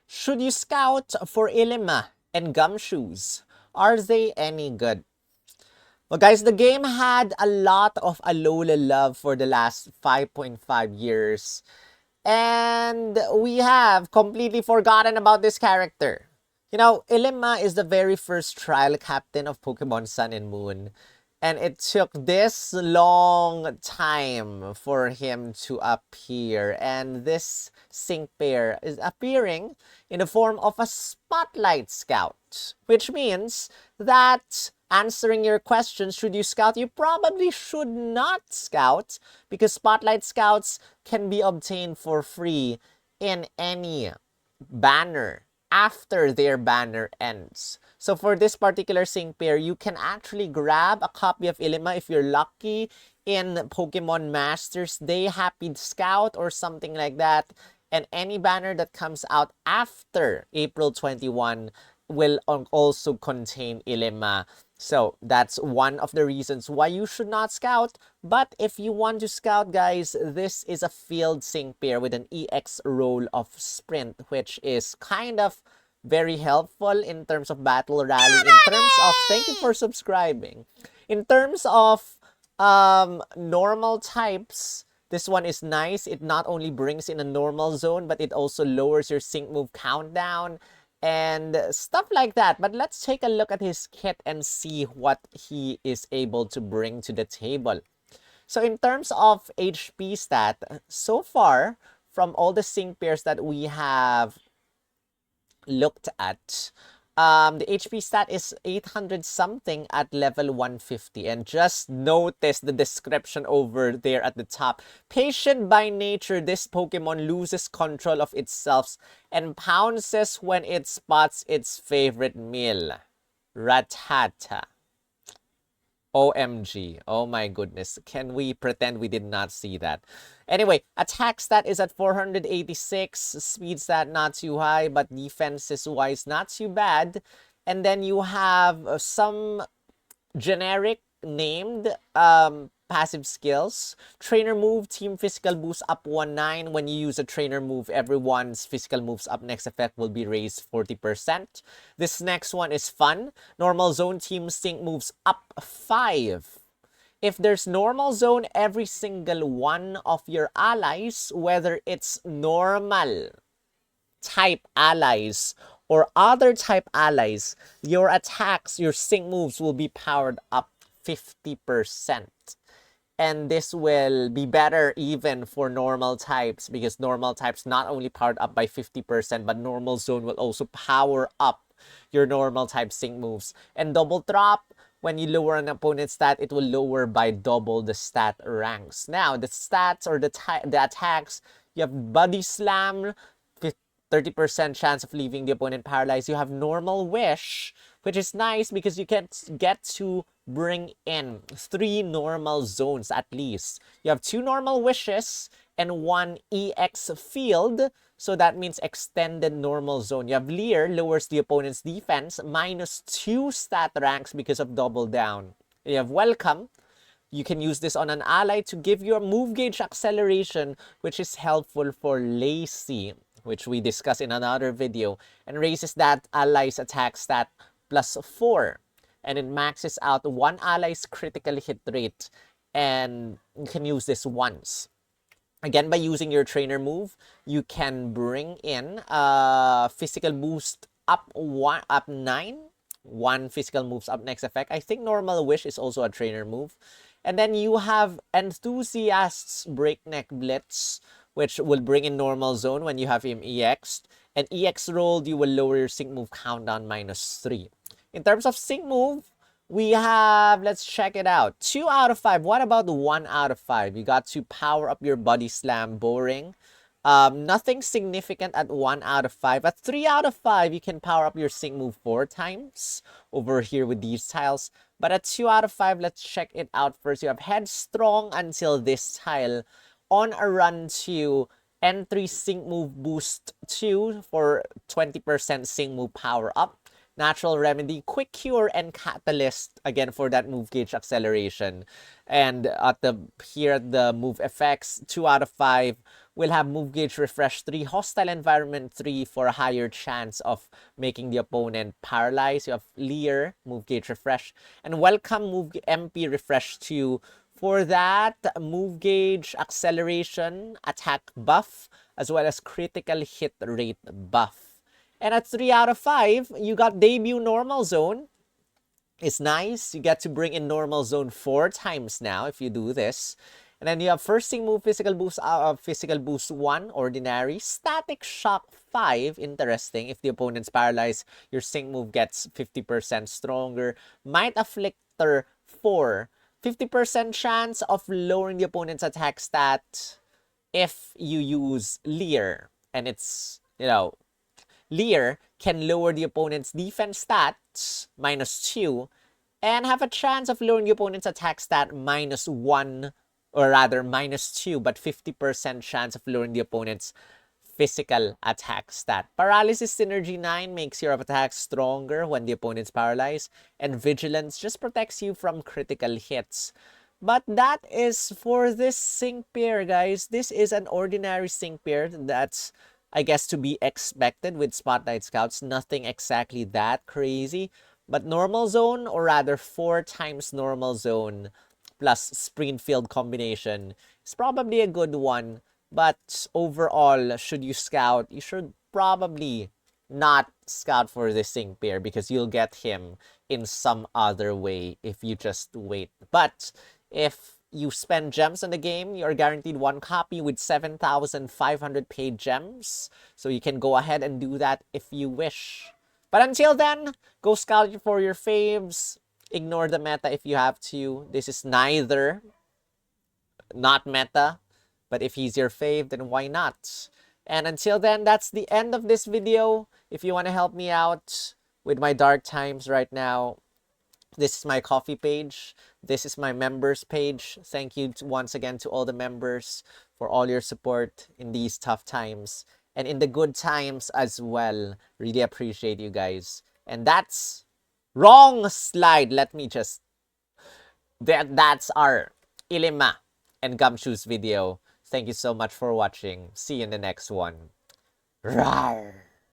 Should you scout for Ilima and Gumshoos? Are they any good? Well, guys, the game had a lot of Alola love for the last 5.5 years. And we have completely forgotten about this character. You know, Ilima is the very first trial captain of Pokemon Sun and Moon. And it took this long time for him to appear. And this sync pair is appearing in the form of a Spotlight Scout. Which means that answering your question, should you scout? You probably should not scout because Spotlight Scouts can be obtained for free in any banner after their banner ends. So for this particular sync pair, you can actually grab a copy of Ilima if you're lucky in Pokemon Masters Day, Happy Scout, or something like that. And any banner that comes out after April 21 will also contain Ilima. So that's one of the reasons why you should not scout. But if you want to scout, guys, this is a field sync pair with an EX roll of sprint, which is kind of very helpful in terms of battle rally, in terms of, thank you for subscribing. In terms of normal types, this one is nice. It not only brings in a normal zone, but it also lowers your sync move countdown and stuff like that. But let's take a look at his kit and see what he is able to bring to the table. So in terms of HP stat, so far, from all the sync pairs that we have looked at, the HP stat is 800 something at level 150. And just notice the description over there at the top. Patient by nature, this Pokemon loses control of itself and pounces when it spots its favorite meal. Ratata. OMG. Oh my goodness. Can we pretend we did not see that? Anyway, attack stat is at 486. Speed stat not too high, but defenses wise not too bad. And then you have some generic named passive skills. Trainer move, team physical boost up 1/9. When you use a trainer move, everyone's physical moves up next effect will be raised 40%. This next one is fun. Normal zone, team sync moves up 5. If there's normal zone, every single one of your allies, whether it's normal type allies or other type allies, your attacks, your sync moves will be powered up 50%. And this will be better even for normal types because normal types not only powered up by 50%, but normal zone will also power up your normal type sync moves. And double drop, when you lower an opponent's stat, it will lower by double the stat ranks. Now, the stats or the attacks, you have Body Slam, 30% chance of leaving the opponent paralyzed. You have Normal Wish, which is nice because you can get to bring in 3 normal zones at least. You have 2 normal wishes and 1 EX field. So that means extended normal zone. You have Leer, lowers the opponent's defense, -2 stat ranks because of double down. You have Welcome. You can use this on an ally to give you a move gauge acceleration, which is helpful for Lacy, which we discussed in another video, and raises that ally's attack stat +4. And it maxes out one ally's critical hit rate, and you can use this once. Again, by using your trainer move, you can bring in physical boost up 9. 1 physical moves up next effect. I think Normal Wish is also a trainer move. And then you have Enthusiast's Breakneck Blitz, which will bring in normal zone when you have him EX. And EX rolled, you will lower your sync move countdown -3. In terms of sync move, we have, let's check it out, 2 out of 5. What about 1 out of 5? You got to power up your Body Slam, boring. Nothing significant at 1 out of 5. At 3 out of 5, you can power up your sync move 4 times over here with these tiles. But at 2 out of 5, let's check it out first. You have Headstrong until this tile. On a run to entry sync move boost 2 for 20% sync move power up. Natural Remedy, Quick Cure, and Catalyst, again, for that move gauge acceleration. And at the here at the move effects, 2 out of 5 will have move gauge refresh 3, hostile environment 3 for a higher chance of making the opponent paralyzed. You have Leer, move gauge refresh, and welcome move MP refresh 2 for that move gauge acceleration attack buff as well as critical hit rate buff. And at 3 out of 5, you got debut normal zone. It's nice. You get to bring in normal zone 4 times now if you do this. And then you have first thing move physical boost 1 ordinary, static shock 5 interesting. If the opponent's paralyzed, your sync move gets 50% stronger. Might afflictor 4, 50% chance of lowering the opponent's attack stat if you use Leer. And it's, Leer can lower the opponent's defense stats -2 and have a chance of lowering the opponent's attack stat -1, or rather -2, but 50% chance of lowering the opponent's physical attack stat. Paralysis Synergy 9 makes your attack stronger when the opponent's paralyzed, and Vigilance just protects you from critical hits. But that is for this sync pair, guys. This is an ordinary sync pair that's, I guess, to be expected with Spotlight Scouts. Nothing exactly that crazy. But normal zone, or rather 4 times normal zone plus Springfield combination, is probably a good one. But overall, should you scout, you should probably not scout for this sync pair because you'll get him in some other way if you just wait. But if you spend gems on the game, you're guaranteed 1 copy with 7,500 paid gems. So you can go ahead and do that if you wish. But until then, go scout for your faves. Ignore the meta if you have to. This is neither not meta, but if he's your fave, then why not? And until then, that's the end of this video. If you want to help me out with my dark times right now, this is my coffee page. This is my members page. Thank you once again to all the members for all your support in these tough times. And in the good times as well. Really appreciate you guys. And that's wrong slide. Let me just... That's our Ilima and Gumshoos video. Thank you so much for watching. See you in the next one. Rawr!